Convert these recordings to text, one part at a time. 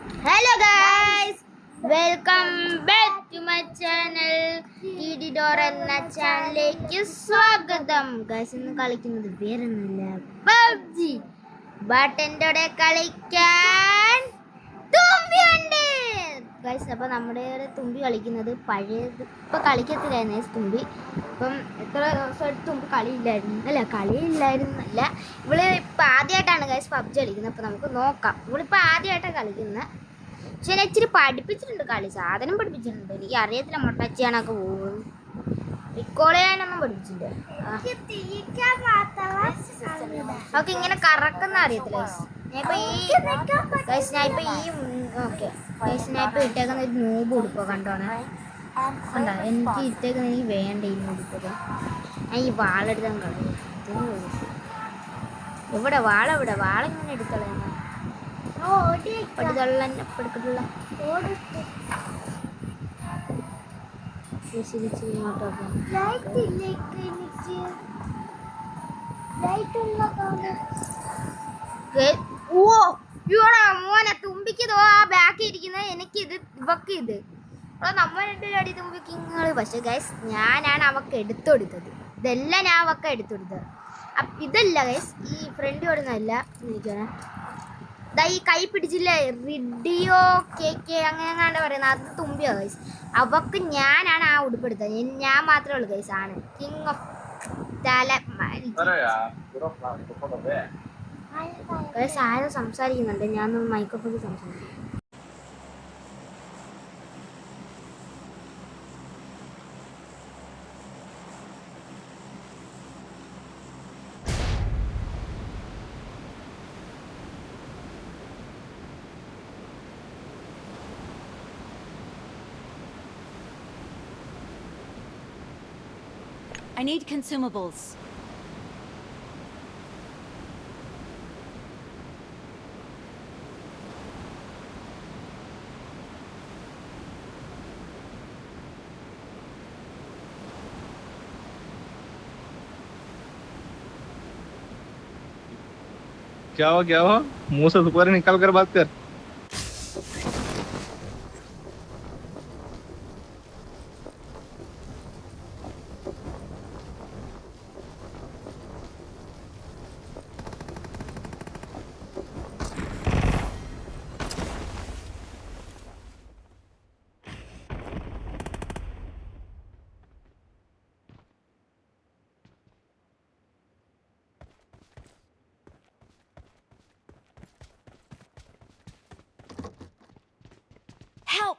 Hello guys, welcome back to my channel. TD door എന്ന ചാനലിലേക്ക് സ്വാഗതം. ഗൈസ്, ഇന്ന് കളിക്കുന്നത് വേറൊന്നുമില്ല, പബ്ജി. ബട്ടൻ്റെ കൂടെ കളിക്കാൻ തുമ്പിയുണ്ട് ഗൈസ്. അപ്പോൾ നമ്മുടെ തുമ്പി കളിക്കുന്നത് പഴയത് ഇപ്പോൾ കളിക്കത്തില്ലായിരുന്നു തുമ്പി. ഇപ്പം എത്ര ദിവസമായിട്ട് തുമ്പി കളിയില്ലായിരുന്നല്ല. ഇവള് ഇപ്പം ആദ്യമായിട്ടാണ് ഗൈസ് പബ്ജി കളിക്കുന്നത്. അപ്പോൾ നമുക്ക് നോക്കാം. ഇവളിപ്പോൾ ആദ്യമായിട്ടാണ് കളിക്കുന്നത്. പക്ഷെ ഞാൻ ഇച്ചിരി പഠിപ്പിച്ചിട്ടുണ്ട്, കളി സാധനം പഠിപ്പിച്ചിട്ടുണ്ട്. എനിക്ക് അറിയത്തില്ല മൊട്ടച്ചിയാണൊക്കെ പോകും. റിക്കോൾ ചെയ്യാനൊന്നും പഠിപ്പിച്ചില്ല. അവർക്ക് ഇങ്ങനെ കറക്കുന്ന അറിയത്തില്ല ഗൈസ്. ഞാൻ ഇപ്പം ഇട്ടേക്കുന്ന ഒരു നൂബ് ഉടുപ്പോ കണ്ടോണേ. കണ്ടോ, എനിക്ക് ഇട്ടേക്കുന്ന എനിക്ക് വേണ്ട ഈ നൂബിപ്പൊക്കെ. ഞാൻ ഈ വാളെടുത്താൽ കളയും. ഇവിടെ വാളിങ്ങനെ എടുക്കളയുന്ന മോനെ തുമ്പിക്കതോ ആ ബാക്കി ഇരിക്കുന്നത്. എനിക്കിത് ഇവക്ക് ഇത് നമ്മൾ രണ്ടൊരു അടി തുമ്പിക്കിങ്ങൾ. പക്ഷെ ഗൈസ്, ഞാനാണ് അവക്ക് എടുത്തുകൊടുത്തത്. ഇതെല്ലാം ഞാൻ അവക്ക് എടുത്തുകൊടുത്തത്. ഇതല്ല ഗൈസ്, ഈ ഫ്രണ്ട് ഓടുന്നതല്ല. എനിക്കാണ് ഈ കൈ പിടിച്ചില്ലേ, റിഡിയോ കേക്ക് അങ്ങനെ പറയുന്നത്, അത് തുമ്പിയോ ഗൈസ്. അവക്ക് ഞാനാണ് ആ ഉടുപ്പെടുത്തത്. ഞാൻ മാത്രമേ ഉള്ളൂ ഗൈസ് ആണ് കിങ് ഓഫ് ഗൈസ്. ആരും സംസാരിക്കുന്നുണ്ട്, ഞാൻ മൈക്രോഫോണിൽ സംസാരിക്കും. I need consumables. क्या हुआ? मुंह से सुपारी निकाल कर बात कर. Help!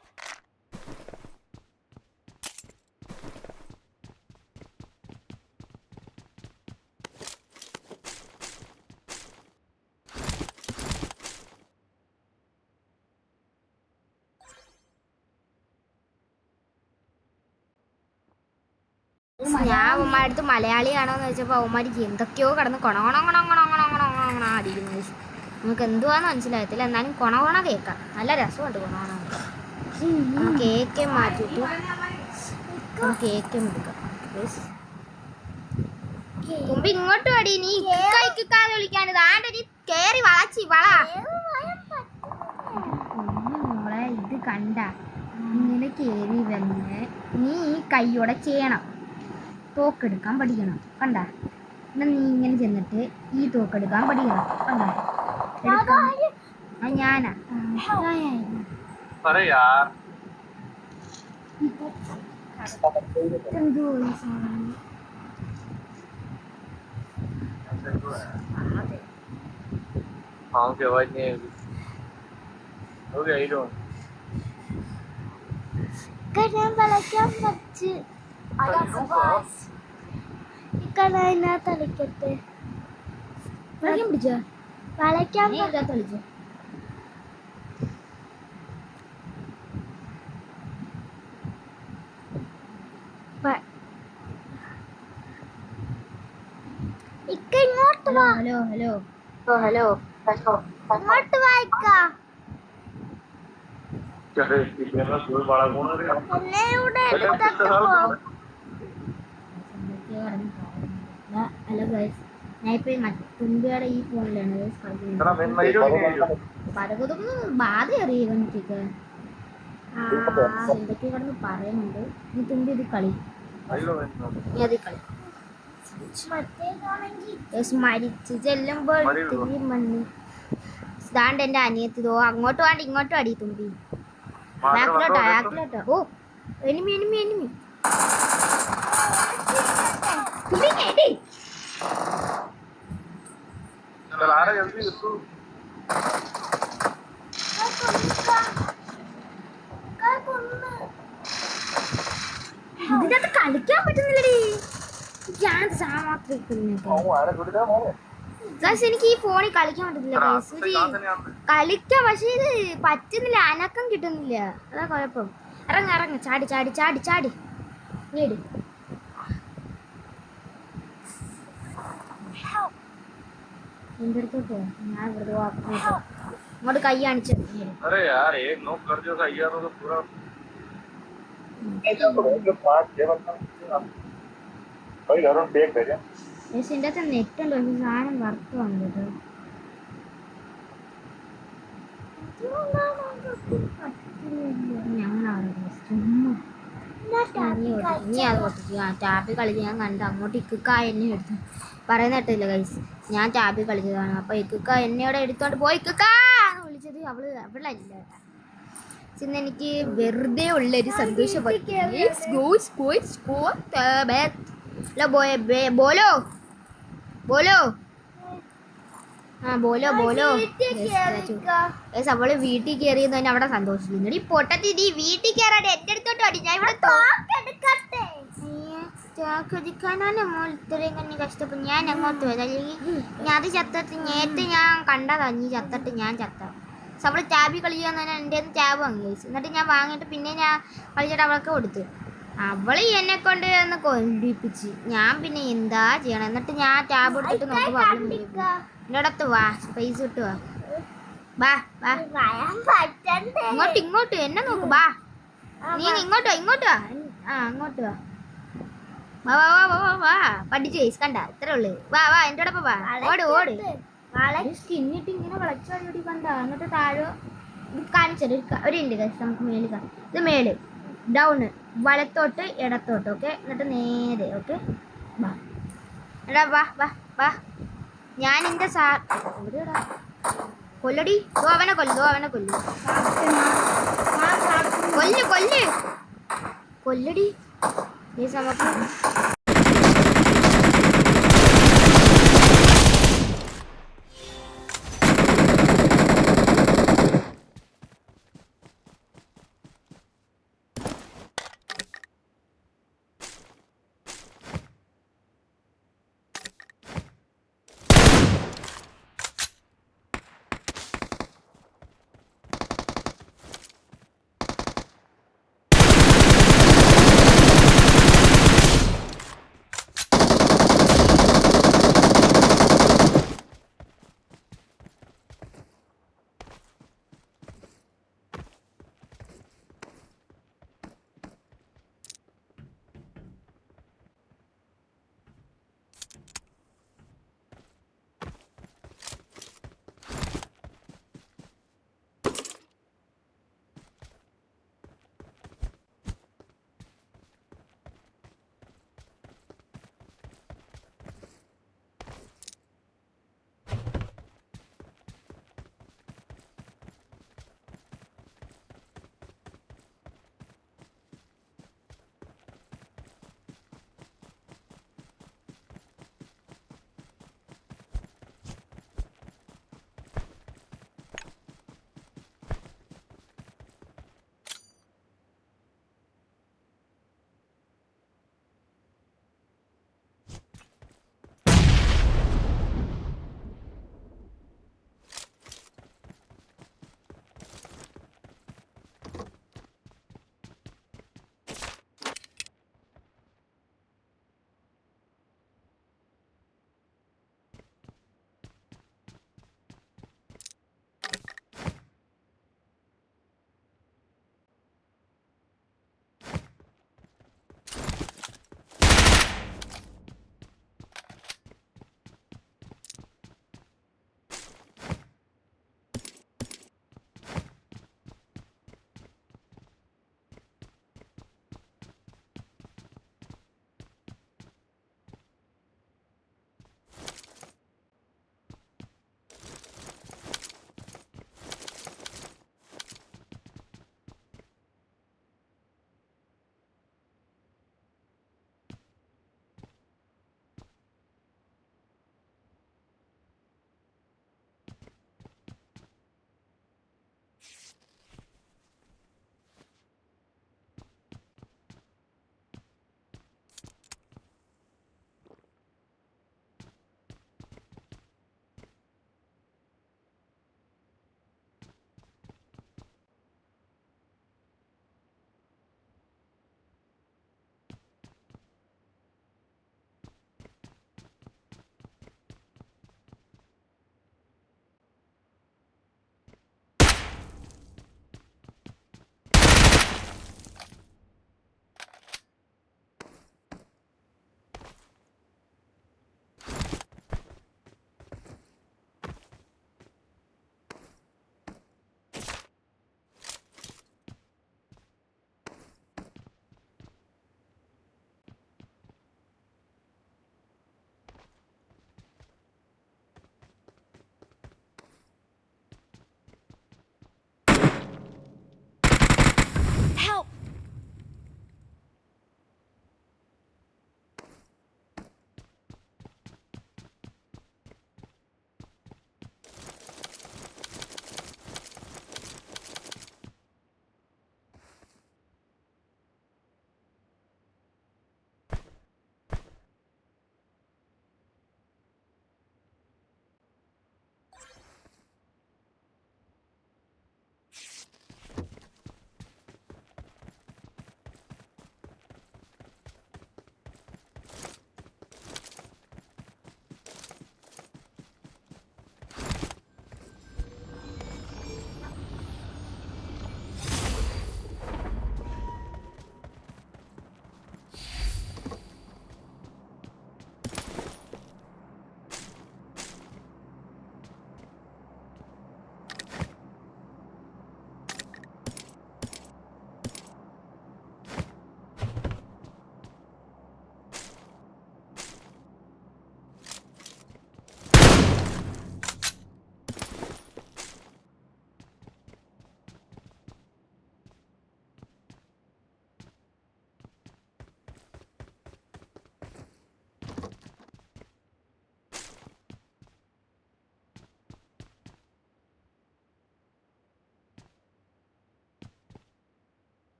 ഞാൻ അവന്മാരടുത്ത് മലയാളിയാണോന്ന് ചോദിച്ചപ്പോൾ അവന്മാർക്ക് എന്തൊക്കെയോ കിടന്ന് കൊണകൊണ അടിക്കുന്നത്. നമുക്ക് എന്തുവാന്ന് മനസ്സിലാകത്തില്ല, എന്നാലും കൊണകൊണ കേൾക്കാം. നല്ല രസമുണ്ട് കൊണകൊണ. നമുക്ക് കേക്ക് മാറ്റിയിട്ട് നമുക്ക് കേക്ക് എടുക്കാം. തുമ്പി ഇങ്ങോട്ട് അടി. നീ കിക്കാന്ന് വിളിക്കാനത് ആണ്ട് നീ കേറി വള. മോളെ, ഇത് കണ്ട ഇങ്ങനെ കേറി വന്ന് നീ ഈ കൈയോടെ ചെയ്യണം. തോക്കെടുക്കാൻ പഠിക്കണം. കണ്ട, എന്നാ നീ ഇങ്ങനെ ചെന്നിട്ട് ഈ തോക്കെടുക്കാൻ പഠിക്കണം. കണ്ട, ഞാനാ എന്തോ ഞാൻ വളയ്ക്കാൻ പറ്റ് ഇതിനകത്ത് കളിക്കട്ടെ. വളയ്ക്കാൻ പിടിച്ചോ? വളയ്ക്കാൻ കളിച്ചോ? ഇങ്ങോട്ട് വാ. ഹലോ ഇങ്ങോട്ട് വായിക്കാ. ഹലോ ഗൈസ്, ഞാൻ ഇപ്പൊ തുമ്പിയുടെ ഈ ഫോണിലാണ് കളിക്കുന്നത്. പരകൊതുമ്പ് ബാധ അറിയുക എന്തൊക്കെ കിടന്ന് പറയുന്നുണ്ട്. നീ തുമ്പി ഇത് കളി, നീ അത് കളി. മരിച്ച് ചെല്ലുമ്പോൾ തുമ്പി മണ്ണ്. ഇതാണ്ട് എന്റെ അനിയത്തിതോ അങ്ങോട്ടും വേണ്ട ഇങ്ങോട്ടും അടി തുമ്പി. ബാക്കിലോട്ടോ ബാക്കിലോട്ടോ. ഓ എനിമി എനിമി എനിമി. തുമ്പി കേട്ടി ഇതിനകത്ത് കളിക്കാൻ പറ്റുന്നില്ലടി. ഞാൻ എനിക്ക് ഈ ഫോണിൽ കളിക്കാൻ പറ്റുന്നില്ല കളിക്കാം, പക്ഷെ ഇത് പറ്റുന്നില്ല, അനക്കം കിട്ടുന്നില്ല. അതാ കുഴപ്പം. ഇറങ്ങ ഇറങ്ങ ചാടി ചാടി ചാടി ചാടി നീട്. എന്റെ അടുത്തോട്ടോ ഞാൻ വെറുതെ അങ്ങോട്ട് കൈ കാണിച്ചു. എന്റെ അകത്ത് നെറ്റ് ഉണ്ടോ? സാധനം വർക്ക് വന്നത് നീ അത് പൊട്ടിക്കുക. ടാബിൽ കളിച്ച് ഞാൻ കണ്ടു. അങ്ങോട്ട് ഇക്കുക്ക എന്നെ എടുത്തു പറയുന്ന കേട്ടില്ല ഗൈസ്. ഞാൻ ടാബിൽ കളിച്ചതാണ്. അപ്പൊ ഇക്കുക്ക എന്നോട് എടുത്തോണ്ട് പോയി ഇക്കുക്കാന്ന് വിളിച്ചത് അവളല്ല കേട്ടാ. ഇന്ന് എനിക്ക് വെറുതെ ഉള്ളൊരു സന്തോഷം. ബോലോ ബോലോ ആ ബോലോ ബോലോ. അവള് വീട്ടിൽ കയറിയെന്ന് തന്നെ അവിടെ സന്തോഷിക്കുന്നു. ഈ പൊട്ടത്തി നീ വീട്ടിൽ കയറാടെ എന്റെ അടുത്തോട്ട് അടി. ഞാൻ ഇവിടെ ചാക്കടിക്കാനാണ് മോൾ ഇത്രയും കണ്ണി കഷ്ടപ്പെട്ടു. ഞാൻ അങ്ങോട്ട് വരാം, അല്ലെങ്കിൽ ഞാൻ അത് ചത്തിട്ട് നേരത്തെ ഞാൻ കണ്ടതാ. നീ ചത്തിട്ട് ഞാൻ ചത്ത. അവള് ടാബി കളിക്കാന്ന് പറഞ്ഞാൽ എൻ്റെ ടാബ് വാങ്ങി കഴിച്ചു. എന്നിട്ട് ഞാൻ വാങ്ങിയിട്ട് പിന്നെ ഞാൻ കളിച്ചിട്ട് അവൾക്ക് കൊടുത്തു. അവള് എന്നെ കൊണ്ട് ഒന്ന് കൊണ്ടിപ്പിച്ച്. ഞാൻ പിന്നെ എന്താ ചെയ്യണം? എന്നിട്ട് ഞാൻ ടാബ് എടുത്തിട്ട് നോക്കുമ്പോ എൻ്റെ അടുത്ത് വാ, സ്പേസ് ഇട്ട് വാ, ബാ ബാ ഇങ്ങോട്ട് ഇങ്ങോട്ട് എന്നെ നോക്ക്. ബാ നീ ഇങ്ങോട്ട് വാ, ഇങ്ങോട്ട് വാ. ആ അങ്ങോട്ട് വാ, വാ വാ വാ വാ വാ. പഠിച്ചു കഴിച്ചു കണ്ട, ഇത്രേ ഉള്ളു. വാ വാ എൻ്റെ അടുപ്പ് വാ, ഓട് ഓട്. സ്കിന്നിട്ട് ഇങ്ങനെ വിളച്ചോടി കണ്ട. എന്നിട്ട് താഴെ കാണിച്ചത് ഒരു ഉണ്ട് കഴിച്ച് നമുക്ക് മേല് കാണാം. ഇത് മേല് ഡൗണ്, വലത്തോട്ട് ഇടത്തോട്ട്. ഓക്കെ, എന്നിട്ട് നേരെ. ഓക്കെ വാ എടാ വാ വാ വാ. ഞാൻ എൻ്റെ എവിടെയാ കൊല്ലടി. ദോ അവനെ കൊല്ലു, ദോ അവനെ കൊല്ലു, കൊല്ല് കൊല്ല് കൊല്ലടി. ഈ സമയത്ത്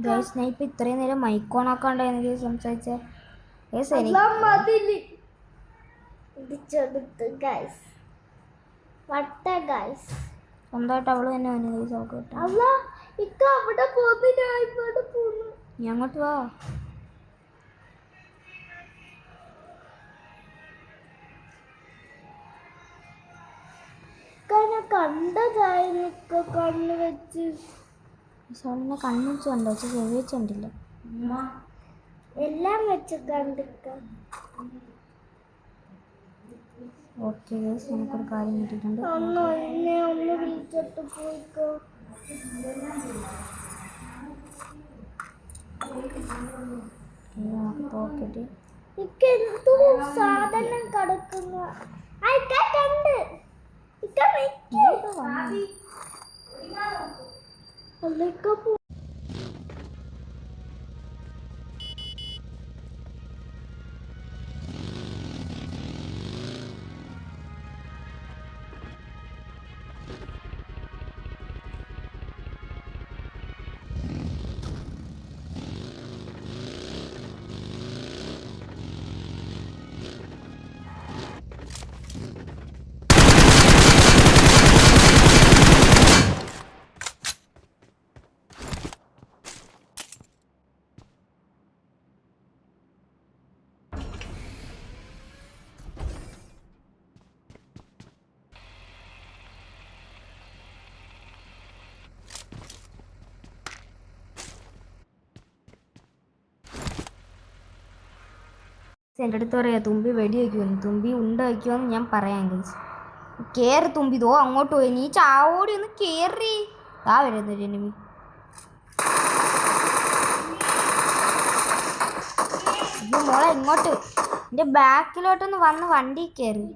ഗൈസ് ഞാൻ ഇപ്പം ഇത്രയും നേരം മൈക്കോണാക്കാണ്ട് എനിക്ക് സംസാരിച്ച ഗൈസ് സ്വന്തമായിട്ട് അവള് തന്നെ വന്നു ഗൈസ് അവൾക്ക് ഞാൻ അങ്ങോട്ട് വാ. കണ്ടതായിരുന്നു കണ്ണ് വെച്ച് സോളിനെ കണ്ണു വെച്ച് കണ്ടോ പക്ഷെ ചെവി വെച്ച് കണ്ടില്ല. എല്ലാം വെച്ച് കണ്ടിക്ക. ഓക്കെ ഗൈസ് നമുക്കൊരു കാര്യം കിട്ടിയിട്ടുണ്ട്. ഒന്ന് എന്നെ ഒന്ന് വിളിച്ചിട്ട് പോയിക്കോ. നമുക്ക് തോക്കിട്ട് ഇക്ക് എന്തോ സാധനം കിടക്കുന്ന കണ്ട് എൻ്റെ അടുത്ത് പറയാം തുമ്പി വെടി വയ്ക്കുമെന്ന്, തുമ്പി ഉണ്ട വയ്ക്കുമെന്ന് ഞാൻ പറയാം ഗൈസ്. കയറി തുമ്പി തോ അങ്ങോട്ട് പോയി, നീ ചാവോടി ഒന്ന് കയറി. ആ വരുന്നൊരു എനിമി. അയ്യോ മോളെ ഇങ്ങോട്ട് എൻ്റെ ബാക്കിലോട്ടൊന്ന് വന്ന് വണ്ടി കയറി.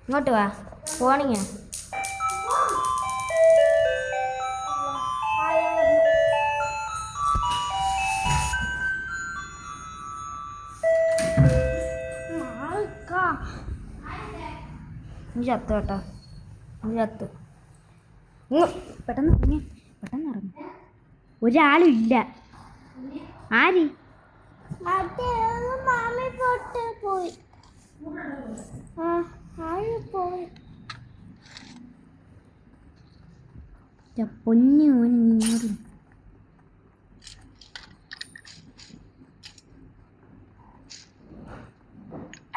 ഇങ്ങോട്ട് വാ പോണിങ്ങ. ചത്തു കേട്ടോ, ചത്തു. പെട്ടെന്ന് ഇറങ്ങി, പെട്ടെന്ന് ഇറങ്ങി. ഒരാളും ഇല്ല. ആര് മാമി പോട്ട് പോയി. പോയി പൊന്നു ഓന്.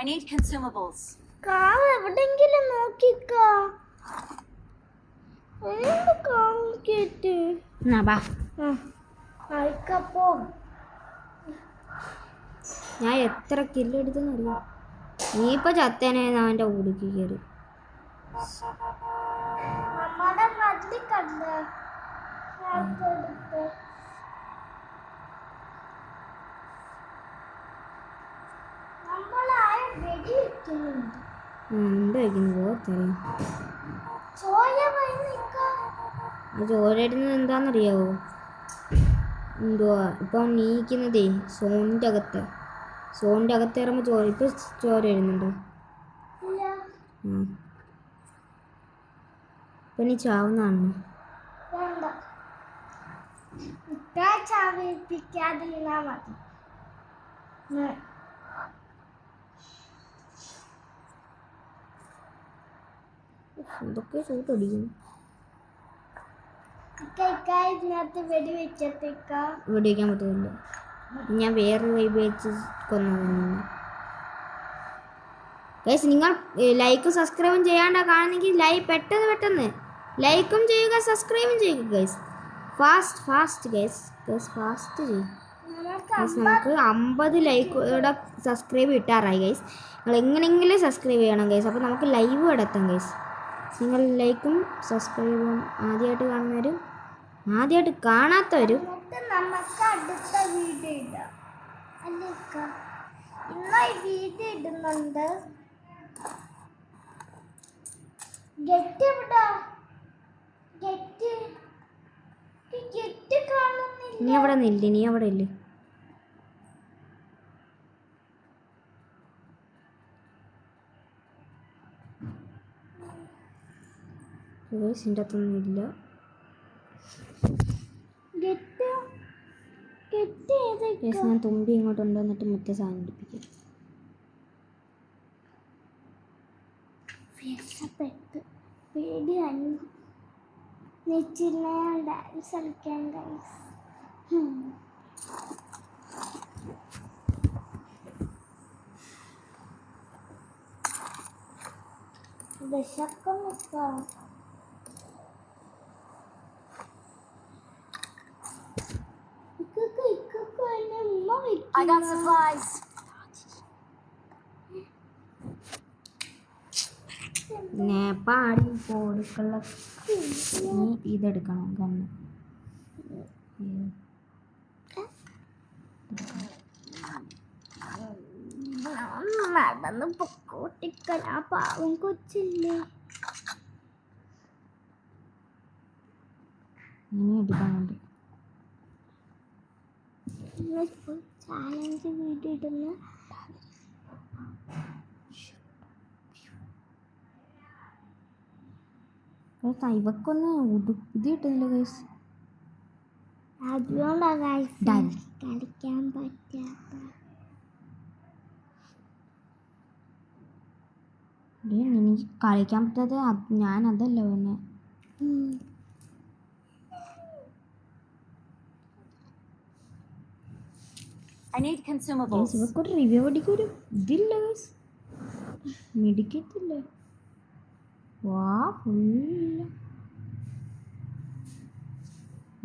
I need consumables. കാവ് എവിടെങ്കിലും നോക്കിക്കാ. കാണിക്കേറ്റ് ആയിക്കപ്പോ ഞാൻ എത്ര കില്ലെടുത്തെന്ന് അറിയാം. നീ ഇപ്പൊ ചത്തേനെ അവൻ്റെ ഉടുക്കി കയറി. നമ്മുടെ മതി കണ്ട നമ്മളായ വെടി വെക്കുന്നുണ്ട്. വയ്ക്കുന്നു പോത്തറിയാം. ചോര പോയി നിൽക്കാ. ആ ചോരയിടുന്നത് എന്താണെന്നറിയാവോ? എന്തുവാ ഇപ്പം നീക്കുന്നതേ സോണിൻ്റെ അകത്ത്. സോണിൻ്റെ അകത്ത് കയറുമ്പോൾ ചോര, ഇപ്പം ചോര ഇടുന്നുണ്ടോ? ഇപ്പം നീ ചാവുന്നതാണ്. വേണ്ട, ചാവിപ്പിക്കാതിരുന്നാ മതി. എന്തൊക്കെ ചൂട്ടടിക്കുന്നു. ഇതിനകത്ത് വെടി വെച്ചിട്ടേക്കാ. വെടിവെക്കാൻ പറ്റുന്നില്ല. ഞാൻ വേറെ വൈബ് വെച്ച് കൊന്നതാണ്. ഗൈസ് നിങ്ങൾ ലൈക്കും സബ്സ്ക്രൈബും ചെയ്യാണ്ട കാണുന്നെങ്കിൽ പെട്ടെന്ന് ലൈക്കും ചെയ്യുക, സബ്സ്ക്രൈബും ചെയ്യുക ഗൈസ്. ഫാസ്റ്റ് ഗൈസ് ഫാസ്റ്റ് ചെയ്യും. നമുക്ക് 50 ലൈക്കോടെ സബ്സ്ക്രൈബ് കിട്ടാറായി ഗൈസ്. നിങ്ങൾ എങ്ങനെയെങ്കിലും സബ്സ്ക്രൈബ് ചെയ്യണം ഗൈസ്. അപ്പോൾ നമുക്ക് ലൈവ് കിടത്താം ഗൈസ്. നിങ്ങൾ ലൈക്കും സബ്സ്ക്രൈബും ആദ്യമായിട്ട് കാണുന്നവരും ആദ്യമായിട്ട് കാണാത്തവരും നമുക്ക് അടുത്ത വീഡിയോ ഇടാം. അല്ലേക്ക ഇന്ന് ഈ വീഡിയോ ഇടുന്നുണ്ട്. ഗെറ്റ് എവിടാ? ഗെറ്റ് കാണുന്നില്ല. നീ അവിടെ നില്ല, നീ അവിടെ ഇല്ല. ഇതിൻ്റെ അകത്തൊന്നും ഇല്ല. ഏതാ ഞാൻ തുമ്പി ഇങ്ങോട്ട് കൊണ്ടുവന്നിട്ട് മറ്റേ സാധനം പിടിപ്പിക്കും. വിഷപ്പെട്ട് പേടിയാണ്. നെച്ചില്ല ഡാൻസ് കളിക്കാൻ ഗൈസ്. വിശക്കുന്നു. I got supplies. നേപ്പാടി കൊടുക്കുള്ള നീ ഇതെടുക്കണം കണ്ണ്. നടന്ന് പൊക്കോട്ടിക്കൽ ആ പാവം കൊച്ചില്ലേ. ഇനി എടുക്കാനുണ്ട്. ചാലഞ്ച് വീഡിയോ ഇടുന്ന ഇവക്കൊന്ന് ഇത് കിട്ടുന്നില്ല ഗൈസ്. അതുകൊണ്ടാ ഗൈസ് ഡാൻസ് കളിക്കാൻ പറ്റാത്ത. എനിക്ക് കളിക്കാൻ പറ്റാതെ ഞാൻ അതല്ല പിന്നെ I need consumables. ഇവക്കൊരു റിവ്യൂ അടിക്കൊരു ഇതില്ല ഗൈസ്. മെഡിക്കറ്റില്ല. വാ ഫുള്ള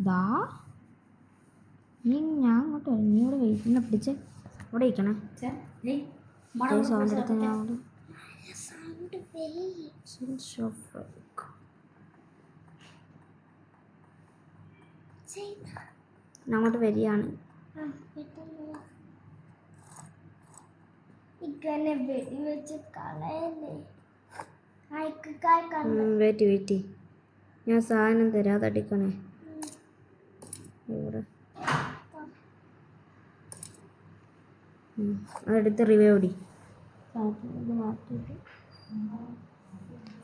ദാ ഞാൻ അങ്ങോട്ട് വരാം. നീ ഇവിടെ വെയിറ്റ് ചെയ്യുന്ന പിടിച്ച് ഇവിടെ ഇരിക്കണേ. സൗണ്ട് എടുത്ത് ഞാൻ അവിടെ ഞാൻ അങ്ങോട്ട് വരികയാണ്. ഇങ്ങനെ വെടി വെച്ച് കളയല്ലേ. വെയിറ്റ് ഞാൻ സാധനം തരാം, അതടിക്കണേ. ഇവിടെ അതെടുത്ത് റിവ്യൂ ഓടി ഇത് മാറ്റിയിട്ട്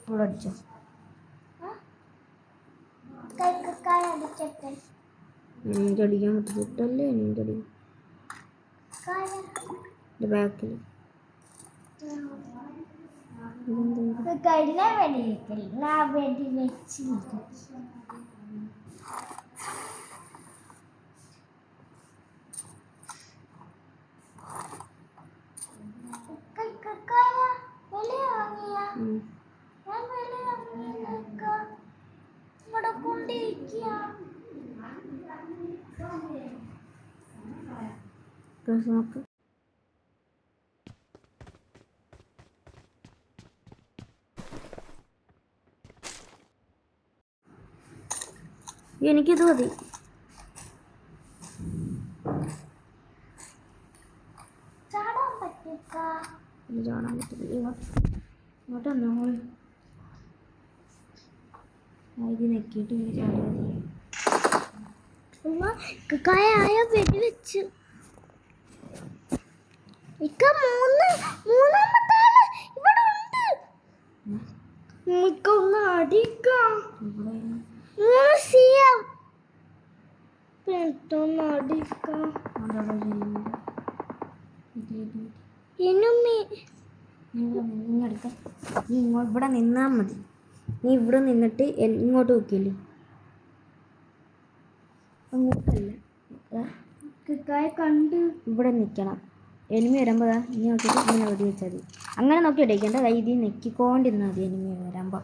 ഇവിടെ അടിച്ചോ. അടിച്ചിട്ട് എനിക്ക് അടിക്കാൻ പറ്റിട്ടല്ലേ എനിക്ക് അടിക്കും. ബാക്കിൽ കഴിഞ്ഞ വെടിവെക്കില്ല വെടി വെച്ച് ഇവിടെ കൊണ്ടിരിക്കുക. നോക്ക്. എനിക്കിത് മതി. ചാടാൻ പറ്റിക്ക. ചാടാൻ പറ്റില്ല. ഇങ്ങോട്ട് വന്നോ മോള്. ഇത് നെക്കിയിട്ട് ഇങ്ങനെ ചാടിയാൽ കായ വെടി വെച്ച് ഇക്ക മൂന്നാമത്തെ ആള് ഇവിടെ ഉണ്ട്. ഒന്ന് അടിക്കാം. പെട്ടെന്ന് അടിക്കാം. നീ ഇവിടെ നിന്നാൽ മതി. നീ ഇവിടെ നിന്നിട്ട് ഇങ്ങോട്ട് നോക്കിയില്ലേ, അങ്ങോട്ടല്ല കണ്ട് ഇവിടെ നിൽക്കണം. എനിമി വരുമ്പോൾ നീ നോക്കിയിട്ട് ഇങ്ങനെ വെടി വെച്ചാൽ മതി. അങ്ങനെ നോക്കി ഇടിക്കേണ്ട, ഇതിൽ നെക്കിക്കൊണ്ടിരുന്നാൽ മതി എനിമി വരുമ്പോൾ.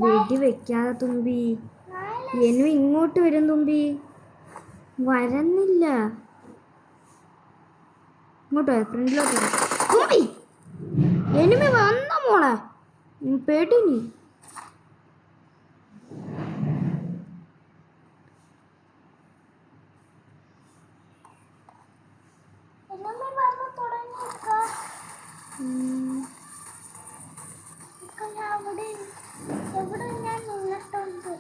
വെടി വെക്കാതെ തുമ്പി. എനിമി ഇങ്ങോട്ട് വരും തുമ്പി, വരുന്നില്ല. ഇങ്ങോട്ടോ ഫ്രണ്ടിലോട്ട് തുമ്പി. എനിമി വന്ന മോളെ പേടി. നീ എവിടെ ഞാൻ നിന്നിട്ടുണ്ട്.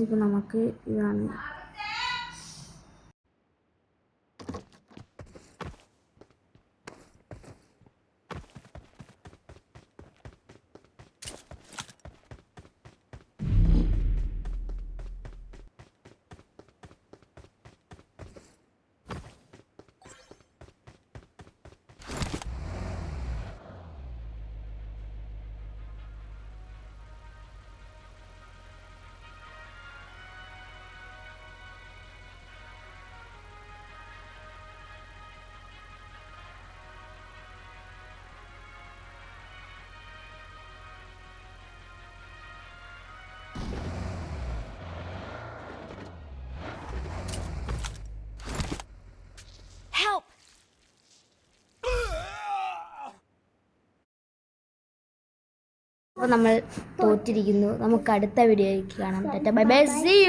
ഇപ്പം നമുക്ക് ഇതാണ്. Help! അപ്പോൾ നമ്മൾ തോറ്റിരിക്കുന്നു. നമുക്ക് അടുത്ത വീഡിയോയ്ക്ക് കാണാം. Tata bye bye, see U.